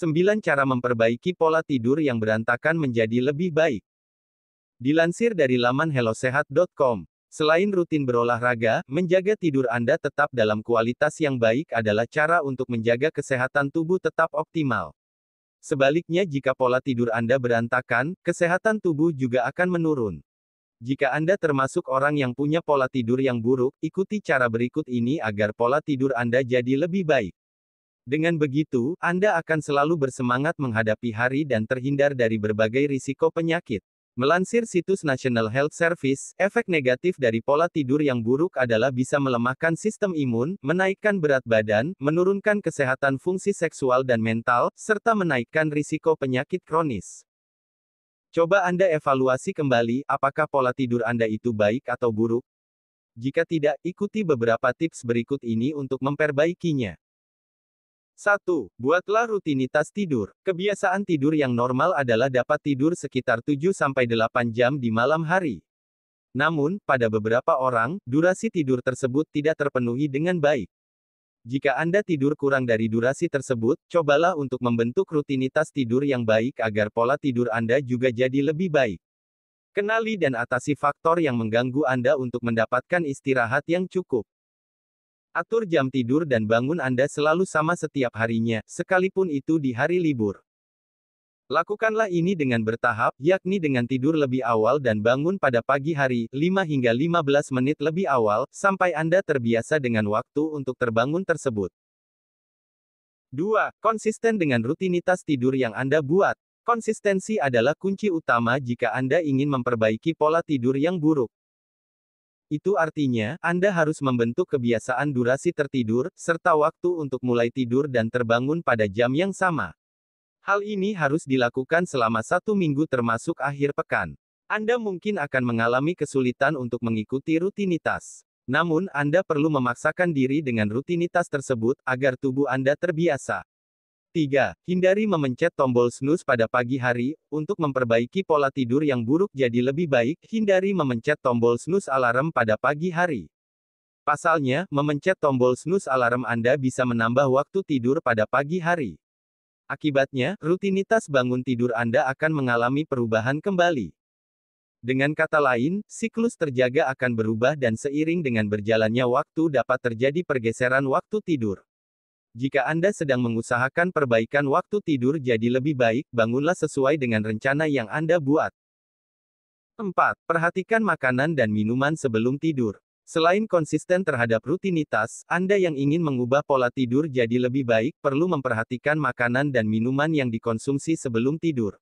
9 cara memperbaiki pola tidur yang berantakan menjadi lebih baik. Dilansir dari laman hellosehat.com, selain rutin berolahraga, menjaga tidur Anda tetap dalam kualitas yang baik adalah cara untuk menjaga kesehatan tubuh tetap optimal. Sebaliknya, jika pola tidur Anda berantakan, kesehatan tubuh juga akan menurun. Jika Anda termasuk orang yang punya pola tidur yang buruk, ikuti cara berikut ini agar pola tidur Anda jadi lebih baik. Dengan begitu, Anda akan selalu bersemangat menghadapi hari dan terhindar dari berbagai risiko penyakit. Melansir situs National Health Service, efek negatif dari pola tidur yang buruk adalah bisa melemahkan sistem imun, menaikkan berat badan, menurunkan kesehatan fungsi seksual dan mental, serta menaikkan risiko penyakit kronis. Coba Anda evaluasi kembali, apakah pola tidur Anda itu baik atau buruk? Jika tidak, ikuti beberapa tips berikut ini untuk memperbaikinya. 1. Buatlah rutinitas tidur. Kebiasaan tidur yang normal adalah dapat tidur sekitar 7-8 jam di malam hari. Namun, pada beberapa orang, durasi tidur tersebut tidak terpenuhi dengan baik. Jika Anda tidur kurang dari durasi tersebut, cobalah untuk membentuk rutinitas tidur yang baik agar pola tidur Anda juga jadi lebih baik. Kenali dan atasi faktor yang mengganggu Anda untuk mendapatkan istirahat yang cukup. Atur jam tidur dan bangun Anda selalu sama setiap harinya, sekalipun itu di hari libur. Lakukanlah ini dengan bertahap, yakni dengan tidur lebih awal dan bangun pada pagi hari, 5 hingga 15 menit lebih awal, sampai Anda terbiasa dengan waktu untuk terbangun tersebut. 2. Konsisten dengan rutinitas tidur yang Anda buat. Konsistensi adalah kunci utama jika Anda ingin memperbaiki pola tidur yang buruk. Itu artinya, Anda harus membentuk kebiasaan durasi tertidur, serta waktu untuk mulai tidur dan terbangun pada jam yang sama. Hal ini harus dilakukan selama 1 minggu termasuk akhir pekan. Anda mungkin akan mengalami kesulitan untuk mengikuti rutinitas. Namun, Anda perlu memaksakan diri dengan rutinitas tersebut, agar tubuh Anda terbiasa. 3. Hindari memencet tombol snooze pada pagi hari. Untuk memperbaiki pola tidur yang buruk jadi lebih baik, hindari memencet tombol snooze alarm pada pagi hari. Pasalnya, memencet tombol snooze alarm Anda bisa menambah waktu tidur pada pagi hari. Akibatnya, rutinitas bangun tidur Anda akan mengalami perubahan kembali. Dengan kata lain, siklus terjaga akan berubah dan seiring dengan berjalannya waktu dapat terjadi pergeseran waktu tidur. Jika Anda sedang mengusahakan perbaikan waktu tidur jadi lebih baik, bangunlah sesuai dengan rencana yang Anda buat. 4. Perhatikan makanan dan minuman sebelum tidur. Selain konsisten terhadap rutinitas, Anda yang ingin mengubah pola tidur jadi lebih baik, perlu memperhatikan makanan dan minuman yang dikonsumsi sebelum tidur.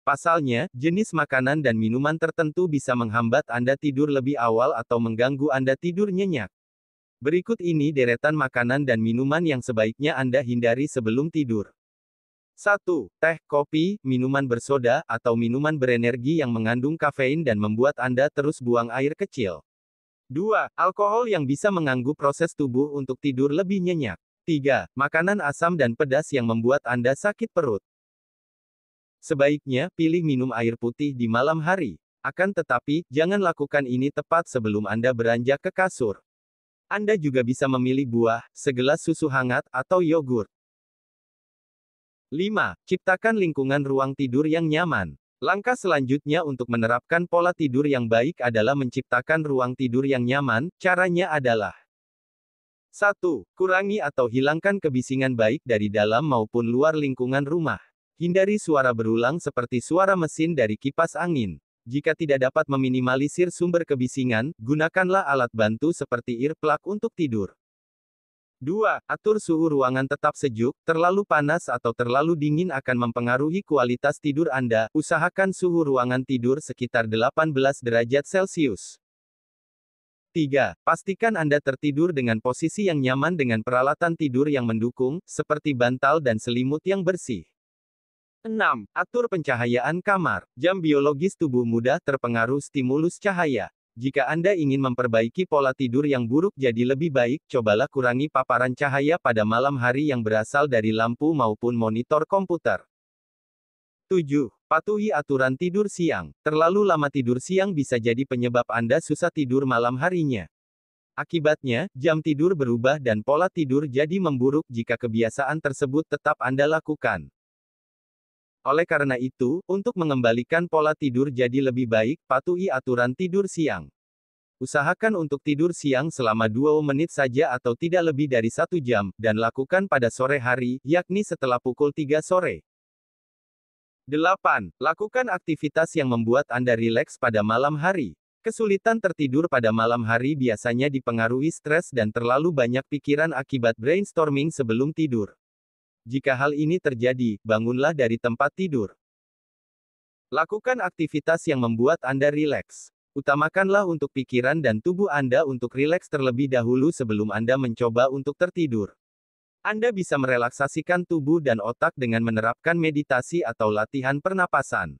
Pasalnya, jenis makanan dan minuman tertentu bisa menghambat Anda tidur lebih awal atau mengganggu Anda tidur nyenyak. Berikut ini deretan makanan dan minuman yang sebaiknya Anda hindari sebelum tidur. 1. Teh, kopi, minuman bersoda, atau minuman berenergi yang mengandung kafein dan membuat Anda terus buang air kecil. 2. Alkohol yang bisa mengganggu proses tubuh untuk tidur lebih nyenyak. 3. Makanan asam dan pedas yang membuat Anda sakit perut. Sebaiknya, pilih minum air putih di malam hari. Akan tetapi, jangan lakukan ini tepat sebelum Anda beranjak ke kasur. Anda juga bisa memilih buah, segelas susu hangat, atau yogurt. 5. Ciptakan lingkungan ruang tidur yang nyaman. Langkah selanjutnya untuk menerapkan pola tidur yang baik adalah menciptakan ruang tidur yang nyaman. Caranya adalah 1. Kurangi atau hilangkan kebisingan baik dari dalam maupun luar lingkungan rumah. Hindari suara berulang seperti suara mesin dari kipas angin. Jika tidak dapat meminimalisir sumber kebisingan, gunakanlah alat bantu seperti earplug untuk tidur. 2. Atur suhu ruangan tetap sejuk. Terlalu panas atau terlalu dingin akan mempengaruhi kualitas tidur Anda. Usahakan suhu ruangan tidur sekitar 18 derajat Celcius. 3. Pastikan Anda tertidur dengan posisi yang nyaman dengan peralatan tidur yang mendukung, seperti bantal dan selimut yang bersih. 6. Atur pencahayaan kamar. Jam biologis tubuh mudah terpengaruh stimulus cahaya. Jika Anda ingin memperbaiki pola tidur yang buruk jadi lebih baik, cobalah kurangi paparan cahaya pada malam hari yang berasal dari lampu maupun monitor komputer. 7. Patuhi aturan tidur siang. Terlalu lama tidur siang bisa jadi penyebab Anda susah tidur malam harinya. Akibatnya, jam tidur berubah dan pola tidur jadi memburuk jika kebiasaan tersebut tetap Anda lakukan. Oleh karena itu, untuk mengembalikan pola tidur jadi lebih baik, patuhi aturan tidur siang. Usahakan untuk tidur siang selama 2 menit saja atau tidak lebih dari 1 jam, dan lakukan pada sore hari, yakni setelah pukul 3 sore. 8. Lakukan aktivitas yang membuat Anda rileks pada malam hari. Kesulitan tertidur pada malam hari biasanya dipengaruhi stres dan terlalu banyak pikiran akibat brainstorming sebelum tidur. Jika hal ini terjadi, bangunlah dari tempat tidur. Lakukan aktivitas yang membuat Anda rileks. Utamakanlah untuk pikiran dan tubuh Anda untuk rileks terlebih dahulu sebelum Anda mencoba untuk tertidur. Anda bisa merelaksasikan tubuh dan otak dengan menerapkan meditasi atau latihan pernapasan.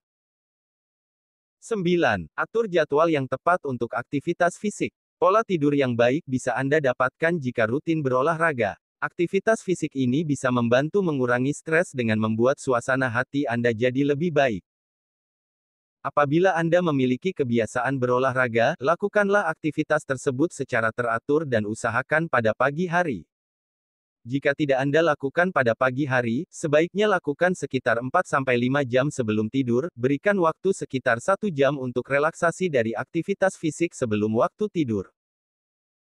9. Atur jadwal yang tepat untuk aktivitas fisik. Pola tidur yang baik bisa Anda dapatkan jika rutin berolahraga. Aktivitas fisik ini bisa membantu mengurangi stres dengan membuat suasana hati Anda jadi lebih baik. Apabila Anda memiliki kebiasaan berolahraga, lakukanlah aktivitas tersebut secara teratur dan usahakan pada pagi hari. Jika tidak Anda lakukan pada pagi hari, sebaiknya lakukan sekitar 4-5 jam sebelum tidur, berikan waktu sekitar 1 jam untuk relaksasi dari aktivitas fisik sebelum waktu tidur.